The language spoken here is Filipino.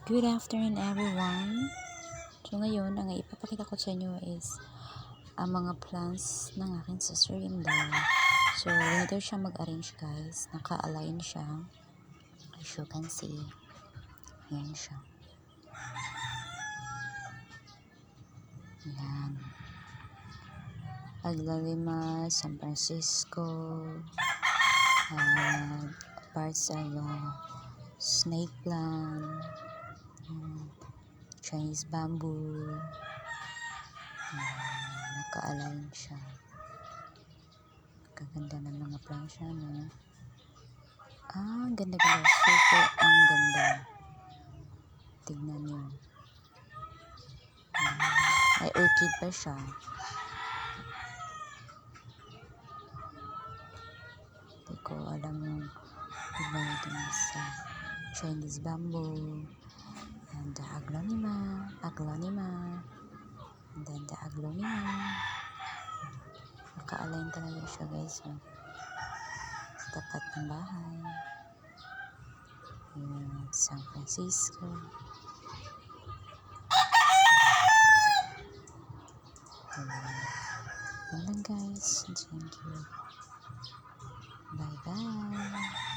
Good afternoon everyone. So ngayon, ang ipapakita ko sa inyo is ang mga plants ng aking sister-in-law. So winter siya mag-arrange guys. Naka-align siya. As you can see. Ayan siya. Ayan. Aglalima, San Francisco, parts of snake plant, Chinese bamboo. Naka-align siya. Kaganda ng mga plants siya, no? Ang ganda-ganda. Super ang ganda. Tignan nyo. May orchid pa siya. Hindi ko alam yung iba dun sa Chinese bamboo. And the aglonema. And then the aglonema. Naka-align talaga siya guys. No? Sa tapat ng bahay. Yung San Francisco. Yun lang guys. Thank you. Bye bye.